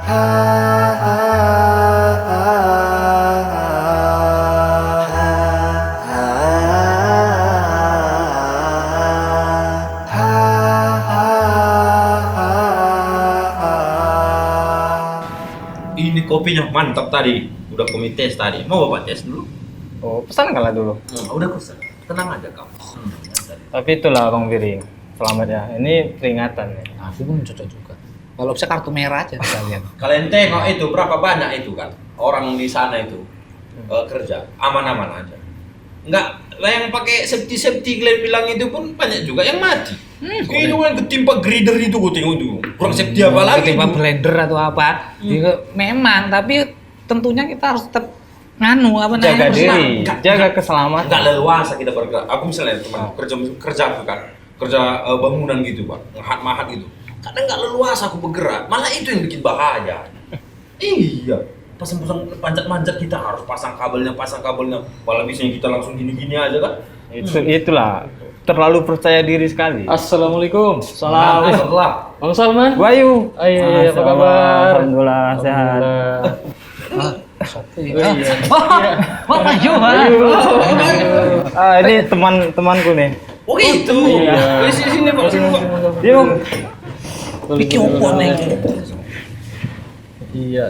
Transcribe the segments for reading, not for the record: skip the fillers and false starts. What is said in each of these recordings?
Ini kopinya mantap tadi. Udah kami tes tadi. Mau Bapak tes dulu? Oh, pesan kalah dulu. Udah pesan. Tenang aja kamu. Tapi itulah Bang Piring. Selamat ya. Ini peringatan ya. Aku pun cocok juga. Kalau bisa kartu merah aja sekalian. Kalian tengok itu berapa banyak itu kan orang di sana itu kerja aman-aman aja. Enggak yang pakai safety kalian bilang itu pun banyak juga yang mati. Itu kan ketimpa grider itu gue tengok itu. Kurang safety apa lagi? Ketimpa itu? blender atau apa? Memang, tapi tentunya kita harus tetap nganu apa Jaga namanya? diri, Enggak, jaga keselamatan. Enggak leluasa kita bergerak. Aku misalnya teman kerja kan, kerja bangunan gitu pak, mahat gitu. Kadang nggak leluasa aku bergerak, malah itu yang bikin bahaya. Iya, pasang panjat-manjat kita harus pasang kabelnya, malah bisa kita langsung gini-gini aja kan. Itulah terlalu percaya diri sekali. Assalamualaikum. Salam. Bang Salman. Bayu. Iya, apa kabar? Alhamdulillah sehat. Wah, Bayu. Ini temanku nih. Oh gitu. Iya. Sini pak. Yuk. Bikin opo nih? Iya.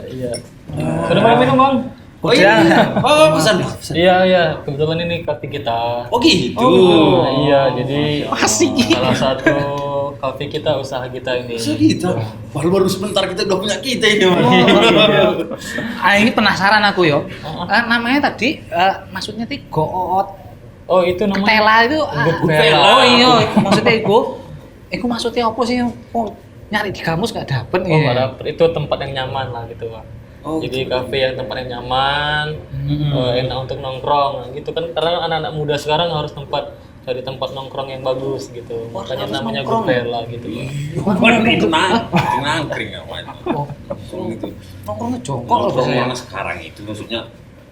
Udah mau minum, Bang? Oh iya. Oh pesan. Iya. Kebetulan ini kafe kita. Oh gitu. Iya, jadi Asik. salah satu kafe kita, usaha kita ini. Bisa kita. Baru sebentar kita udah punya kita ini. Ini penasaran aku yo. Namanya tadi maksudnya ti goot. Oh, itu namanya Ketela itu Goodfella. Oh iya, maksudnya iku maksudnya apa sih? Kok nyari di kamus gak dapet Oh, nggak dapet. Itu tempat yang nyaman lah gitu, Pak. Oh, Jadi kafe yang tempat yang nyaman, enak untuk nongkrong gitu kan, karena anak-anak muda sekarang harus cari tempat nongkrong yang bagus gitu. Makanya harus namanya nongkrong. Goodfella gitu, Pak. Bukan itu nangkring apa itu? Oh, Gitu. nongkrongnya jongkok loh Kalau biasanya. orang sekarang itu maksudnya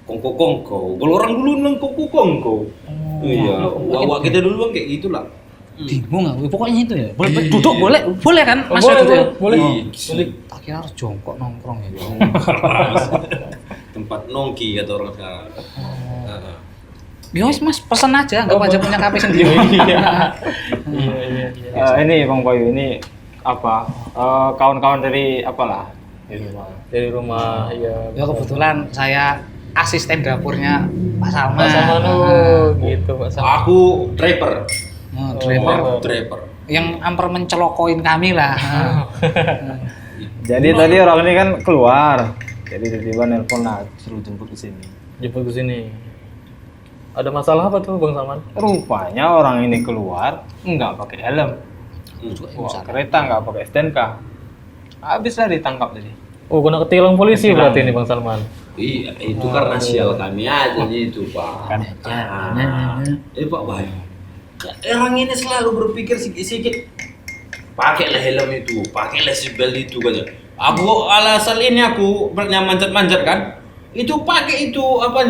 kongko. Kalau orang dulu bilang kongko. Iya. Awak kita dulu kan kayak gitulah. Bingung aku, pokoknya itu ya. Boleh duduk boleh kan? Mas Boleh, duduk ya? boleh. Oh. Boleh. Tak kira harus jongkok nongkrong ya. Tempat nongki kata orang sekarang. Ya wis Mas, pesen aja, enggak aja punya kafe sendiri. Iya. Ini Bang Bayu, ini apa? Kawan-kawan dari apalah? Dari rumah, iya. Ya kebetulan saya asisten dapurnya Pak Salman. Pak Salman gitu, Pak Salman. Aku driver. Driver yang hampir mencelokoin kami lah. Jadi tadi orang ini kan keluar. Jadi tiba-tiba nelpon lah, suruh jemput ke sini. Jemput ke sini. Ada masalah apa tuh, Bang Salman? Rupanya orang ini keluar nggak pakai helm. Wah, kereta nggak pakai STNK. Habislah ditangkap tadi. Oh, kena ketilang polisi berarti ini, Bang Salman. Iya, itu karena sial kami aja itu Pak. Pak Bayu. Orang ini selalu berpikir sikit-sikit. Pakailah helm itu, pakailah seatbelt itu katanya. Aku alasan ini aku pernah manjat kan. Itu pakai itu apa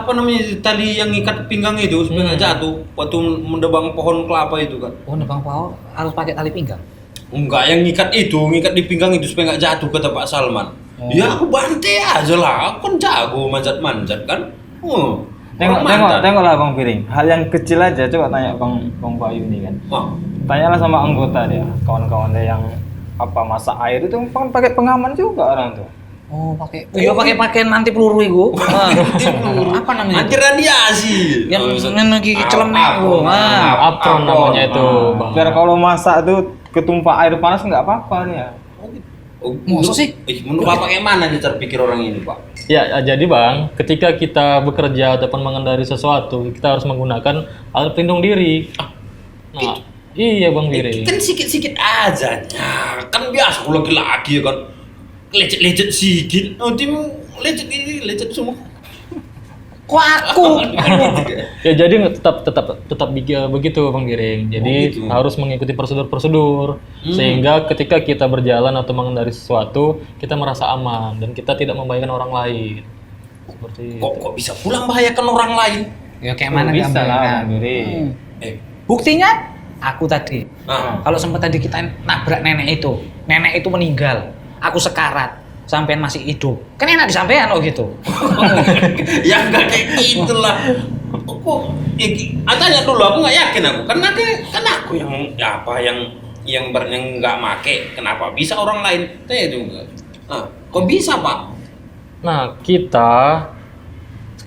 namanya tali yang ikat pinggang itu supaya nggak jatuh waktu mendebang pohon kelapa itu kan. Oh, nebang pao harus pakai tali pinggang. Enggak, yang ngikat di pinggang itu supaya nggak jatuh kata Pak Salman. Ya aku bantai aja lah, aku kan jago manjat kan. Tengoklah Bang Piring. Hal yang kecil aja coba tanya Bang Bayu ini kan. Tanyalah sama anggota dia, kawan-kawan dia yang apa masak air itu kan pakai pengaman juga orang tuh. Oh, pakai. Iya, pakai pakaian anti peluru itu. Apa namanya? Anti radiasi. Yang lagi celemek itu. Apron namanya itu, Bang. Biar kalau masak tuh ketumpah air panas nggak apa-apa nih ya. Masa sih? Menurut Bapak kayak mana nih cara pikir orang ini, Pak? Ya, jadi Bang, ketika kita bekerja ataupun mengendari sesuatu, kita harus menggunakan alat pelindung diri. Nah, iya Bang Diri. Kan sikit-sikit aja. Ya, kan biasa kalau laki-laki ya kan. Lecet-lecet sedikit. Tim lecet semua. Kok aku? Ya jadi tetap begitu Bang Giring. Jadi gitu. harus mengikuti prosedur-prosedur sehingga ketika kita berjalan atau mengendari sesuatu kita merasa aman dan kita tidak membahayakan orang lain. Seperti itu. Kok bisa pula membahayakan orang lain? Ya kayak mana Bisa lah gambarnya? Bang Diri. Buktinya aku tadi. Nah, Kalau sempat tadi kita nabrak nenek itu meninggal. Aku sekarat. sampean masih hidup. Kan enak disampaikan loh gitu. Ya enggak kayak gitulah. Kok tanya dulu, aku nggak yakin aku. Karena kan aku yang nggak make. Kenapa bisa orang lain? Tanya juga. Kok bisa, Pak? Nah, kita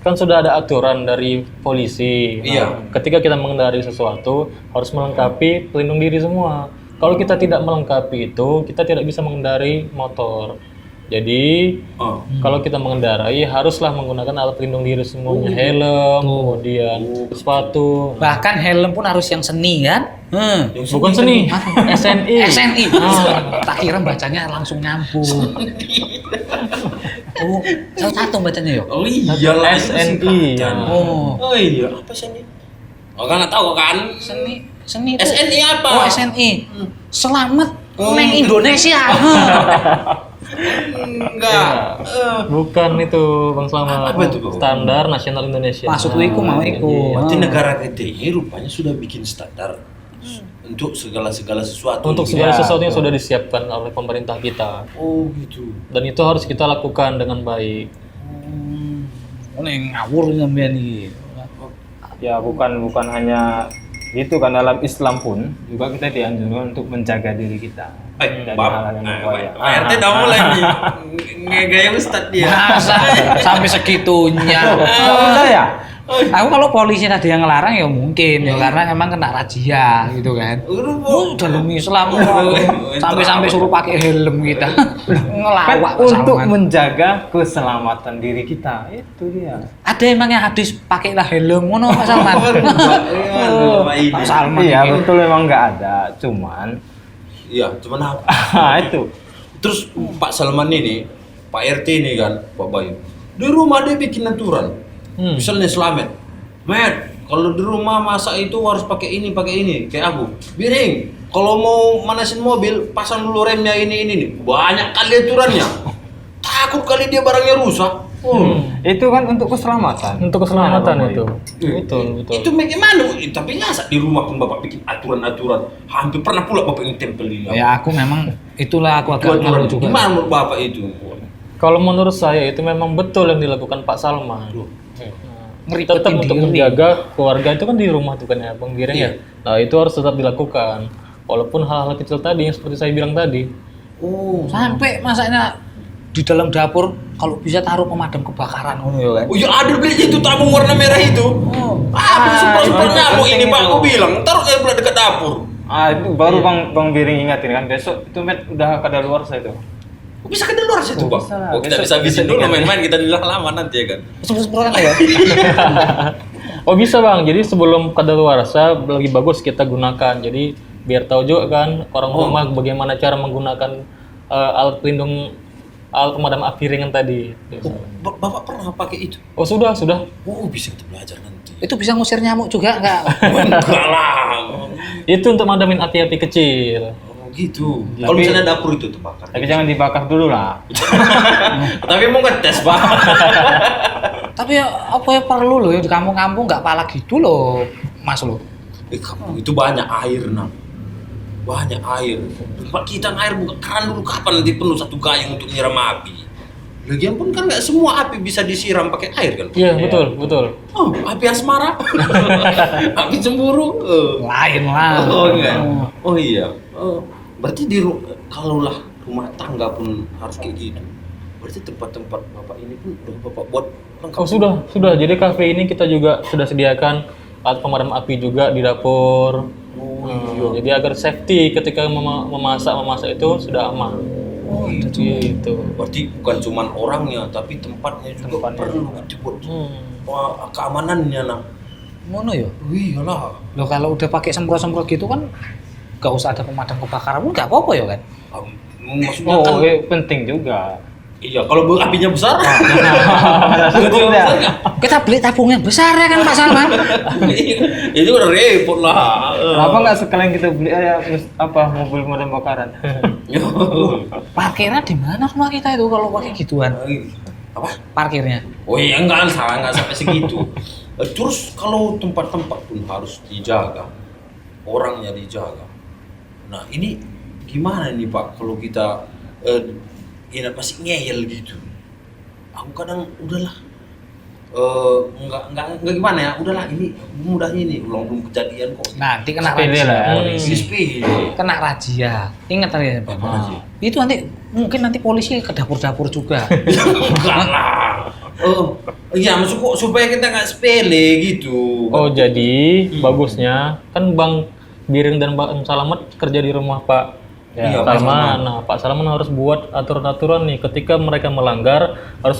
kan sudah ada aturan dari polisi. Nah, Iya. ketika kita mengendarai sesuatu harus melengkapi pelindung diri semua. Kalau kita tidak melengkapi itu, kita tidak bisa mengendarai motor. Jadi, kalau kita mengendarai haruslah menggunakan alat pelindung diri semuanya, helm, kemudian sepatu. Bahkan helm pun harus yang seni kan? Bukan seni, SNI. SNI. Tak kira bacanya langsung nyambung. Oh, satu bacanya ya? Oh iyalah, SNI. Oh iya, apa SNI? Oh kan nggak tahu kan? Seni itu. SNI apa? Oh, SNI. Selamat neng Indonesia. Enggak. Bukan itu, Bang Slamet. Apa itu, Bang? Standar Nasional Indonesia. Maksudku iku mau iku. Berarti negara kita ini rupanya sudah bikin standar untuk segala sesuatu. Untuk gitu. segala Ya, sesuatu yang betul. sudah disiapkan oleh pemerintah kita. Oh gitu. Dan itu harus kita lakukan dengan baik. Neng ngawur sampean iki. Ya bukan hanya itu kan, dalam Islam pun juga kita dianjurkan untuk menjaga diri kita dari hal-hal yang berbahaya. Pak RT udah mulai nih ngegaya Ustadz dia. Masa sampai segitunya. Ya? Aku kalau polisi tadi yang ngelarang ya mungkin ya karena memang kena razia gitu kan. Dalam Islam sampai suruh pakai helm kita. Ngelawak Kan untuk Salman. menjaga keselamatan diri kita, itu dia. Ada emang yang hadis pakailah helm ngono Pak Salman. Pak Salman. Iya ini. betul, memang nggak ada, cuman Iya, cuman apa? itu Terus Pak Salman ini, Pak RT ini kan, Pak Bayu. Di rumah dia bikin aturan. Misalnya Slamet, kalau di rumah masak itu harus pakai ini, kayak aku. Biring, kalau mau manasin mobil, pasang dulu remnya ini nih. Banyak kali aturannya. Takut kali dia barangnya rusak. itu kan untuk keselamatan. Untuk keselamatan Gimana, itu. Bapak? Betul. Itu bagaimana? Tapi nggak di rumah pun Bapak bikin aturan-aturan. Hampir pernah pula Bapak ini tempel ini. Ya aku memang itulah aku agak Aturan ngaruh juga. gimana menurut Bapak itu? Kalau menurut saya itu memang betul yang dilakukan Pak Salman. Ngeribetin Tetap untuk diri. menjaga keluarga itu kan di rumah tuh kan ya, Bang Giring ya. Nah, itu harus tetap dilakukan. Walaupun hal-hal kecil tadi yang seperti saya bilang tadi. Oh. Sampai masaknya di dalam dapur kalau bisa taruh pemadam kebakaran ngono ya kan. Oh ya ada beli itu tabung warna merah itu. Super nyamuk ini Pak, aku bilang taruh pula dekat dapur. Itu baru Bang Biring ingatin kan, besok itu udah kadaluarsa itu. Kok bisa ke luar situ Pak? bisa lah. Oh kita Besok bisa bisa dulu diganti. main-main kita di lama nanti ya kan. Semprot ya. Oh bisa Bang, jadi sebelum kadaluarsa lagi bagus kita gunakan. Jadi biar tahu juga kan orang rumah bagaimana cara menggunakan alat pelindung, alat pemadam api ringan tadi. Oh, Bapak pernah pakai itu? Oh sudah. Oh bisa kita belajar nanti. Itu bisa ngusir nyamuk juga enggak? Enggak lah. Itu untuk madamin api-api kecil. Oh gitu. Kalau misalnya dapur itu terbakar. Tapi jangan dibakar dulu lah. Tapi mau ngetes Pak. Tapi apa ya perlu loh ya di kampung-kampung nggak pala gitu loh Mas lo. Kampung itu banyak air Nam. Banyak air. Tempat kita air buka keran dulu kapan nanti penuh satu gayung untuk nyiram api. Lagian pun kan nggak semua api bisa disiram pakai air kan? Iya betul. Oh, api asmara, api cemburu. Lain lah. Oh enggak. Oh iya. Oh, berarti kalau lah rumah tangga pun harus kayak gitu. Berarti tempat-tempat Bapak ini pun udah Bapak buat lengkap. Oh sudah. Jadi kafe ini kita juga sudah sediakan alat pemadam api juga di dapur. Jadi agar safety ketika memasak itu sudah aman. Oh Gitu. Berarti bukan cuman orangnya, tapi tempatnya juga perlu dibuat. Wah, keamanannya nah. Ngono ya. Iyalah. Loh kalau udah pakai semprot-semprot gitu kan nggak usah ada pemadam kebakaran pun nggak apa-apa ya kan? Maksudnya Oh, kan, penting juga. iya kalau apinya besar. Kita beli tabung yang besar ya kan Pak Salman? Itu udah repot lah. Kenapa nggak sekalian kita beli mobil pemadam kebakaran? Parkirnya di mana rumah kita itu kalau pakai gituan? Apa? Parkirnya. Oh iya enggak sampai segitu. Terus kalau tempat-tempat pun harus dijaga, orangnya dijaga. Nah ini gimana nih Pak kalau kita ya masih ngeyel gitu. Aku kadang udahlah, nggak gimana ya, udahlah ini mudahnya ini belum kejadian kok. Nanti kena Sepele razia. lah. Kena razia. Ingat tadi ya, Pak. razia? Itu nanti mungkin nanti polisi ke dapur-dapur juga. Enggak lah. Iya, maksud kok supaya kita nggak sepele gitu. Oh jadi bagusnya kan Bang Biring dan Bang Salamet kerja di rumah Pak Iya, Salman. Nah, Pak Salman harus buat aturan-aturan nih ketika mereka melanggar harus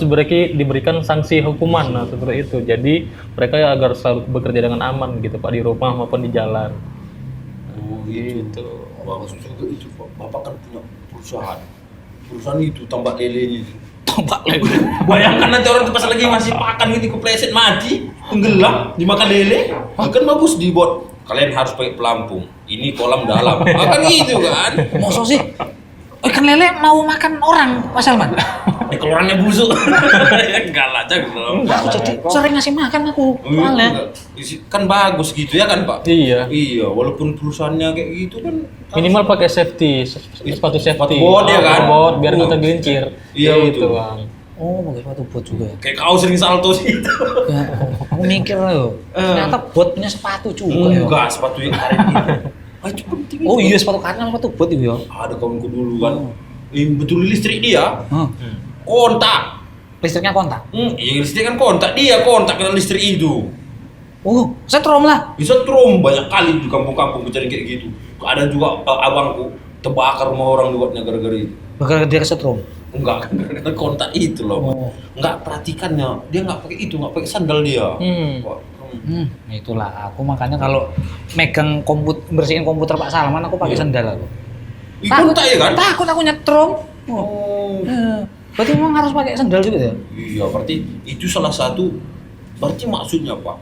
diberikan sanksi hukuman. Nah, seperti itu. Jadi mereka ya agar selalu bekerja dengan aman gitu Pak di rumah maupun di jalan. Oh gitu. Bagus juga itu Pak. Bapak kan punya perusahaan. Perusahaan itu tambak lelenya itu. Tambak lele. Bayangkan nanti orang itu pas lagi masih makan gitu kepleset mati, tenggelam dimakan lele. Kan bagus dibuat. Kalian harus pakai pelampung. Ini kolam dalam. Kan gitu kan. Masa sih? Ikan lele mau makan orang, Pak Salman? Kalau orangnya busuk. Enggak lah, jangan dong. Aku jadi sering ngasih makan aku. Soalnya. Kan bagus gitu ya kan Pak? Iya. Iya, walaupun perusahaannya kayak gitu kan Minimal pakai sepatu safety. Sepatu bot ya kan? Bot biar nggak tergelincir. Iya, gitu betul. Bang. Oh, pakai sepatu bot juga ya? kayak kau sering salto sih itu. Ya, aku mikir loh. Ternyata bot punya sepatu juga ya. Enggak, sepatu yang karet gitu. Itu penting. Oh iya, sepatu karet sama sepatu bot itu ya. Ada kawanku dulu kan. Betul listrik dia. Hah. Kontak. Listriknya kontak. Iya listrik kan kontak. Dia kontak kena listrik itu. Oh, setrum lah. Bisa trom banyak kali di kampung-kampung kejadian kayak gitu. Ada juga abangku terbakar rumah orang buatnya gara-gara itu. Bakal dia kesetrum. Enggak, karena kontak itu loh. Oh. Enggak perhatikannya. Dia enggak pakai itu, enggak pakai sandal dia. Wah, Itulah aku makanya kalau megang bersihin komputer Pak Salman aku pakai sandal aku. Ih, kontak ya kan? Takut aku nyetrum. Oh. Berarti memang harus pakai sandal juga ya? Iya, berarti itu salah satu. Berarti maksudnya Pak,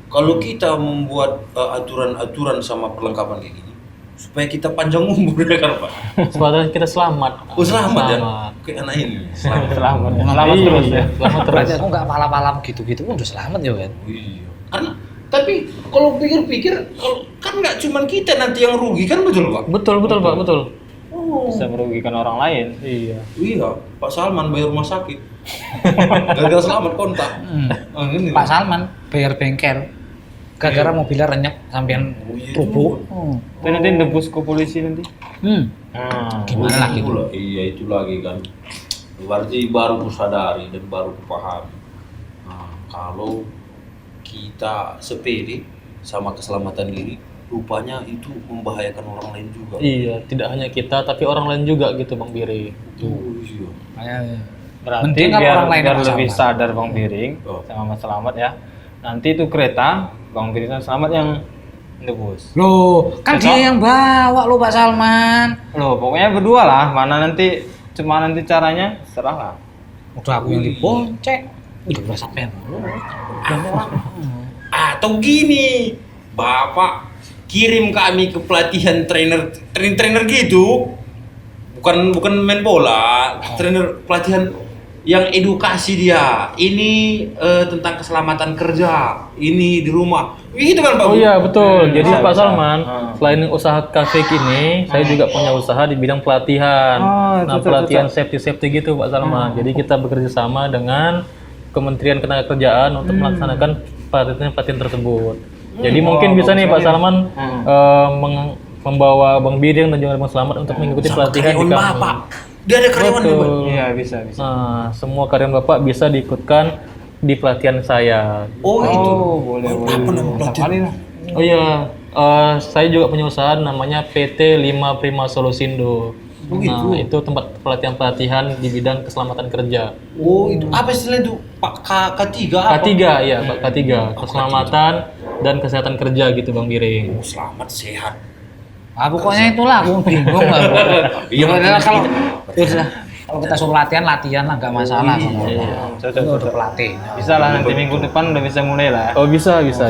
kalau kita membuat aturan-aturan sama perlengkapan kayak gini, supaya kita panjang umur ya kan Pak? Supaya kita selamat. Oh selamat ya? Selamat. Kayak anak ini. Selamat Selamat terus ya. Selamat terus. Berarti aku nggak pala-pala gitu-gitu pun udah selamat ya kan? Iya. Karena tapi kalau pikir-pikir, kan nggak cuman kita nanti yang rugi kan betul Pak? Betul Pak, betul. Oh. Bisa merugikan orang lain. Iya. Iya, Pak Salman bayar rumah sakit. Gara-gara selamat kontak. Ini. Pak Salman bayar bengkel. Gara-gara mobilnya renyek sampean Oh, iya rubuh. Itu nanti debus ke polisi nanti. Gimana lagi itu? Iya itu lagi kan. Berarti baru kusadari dan baru kupahami. Nah, kalau kita sepele sama keselamatan diri, rupanya itu membahayakan orang lain juga. Iya, tidak hanya kita tapi orang lain juga gitu Bang Biri. Oh, iya. Makanya Berarti mending kalau biar, orang lain biar yang lebih sama. sadar Bang Biring Oh. sama Mas Selamat ya. Nanti itu kereta Bang Biring dan Selamat yang nebus. Loh, kan Besok? dia yang bawa lo Pak Salman. Loh, pokoknya berdua lah. Mana nanti cuma nanti caranya serah lah. Udah aku yang dibonceng. Udah berasa sampean. Atau gini, Bapak kirim kami ke pelatihan trainer gitu. Bukan main bola, trainer pelatihan yang edukasi dia. Ini tentang keselamatan kerja. Ini di rumah. Gitu kan Pak? Oh iya betul. Jadi bisa, Pak bisa. Salman, selain usaha kafe ini, saya juga punya usaha di bidang pelatihan. Oh, Nah, cocok, pelatihan safety gitu Pak Salman. Jadi kita bekerja sama dengan Kementerian Ketenagakerjaan untuk melaksanakan pelatihan tersebut. Jadi mungkin bisa nih Pak Salman membawa Bang Biring dan juga Bang Selamat untuk mengikuti pelatihan di Karyawan kami. Bapak. Dia ada karyawan Betul. Bapak. Iya, bisa. Nah, semua karyawan Bapak bisa diikutkan di pelatihan saya. Oh, itu. boleh. Apa nama pelatihan? Kali lah. Oh iya, saya juga punya usaha namanya PT 5 Prima Solusindo. Oh, gitu. Nah, itu tempat pelatihan di bidang keselamatan kerja. Oh, itu apa istilah itu? Pak K3 apa? K3 ya, Pak K3, keselamatan dan kesehatan kerja gitu Bang Biring. Oh, selamat sehat. Pokoknya itulah aku bingung lah. Iya, Udah, kalau betul. kalau kita suruh latihan lah nggak masalah. Cocok, Udah cocok. pelatih. Bisa lah nanti minggu depan udah bisa mulai lah. Oh, bisa. Oh, Mantap.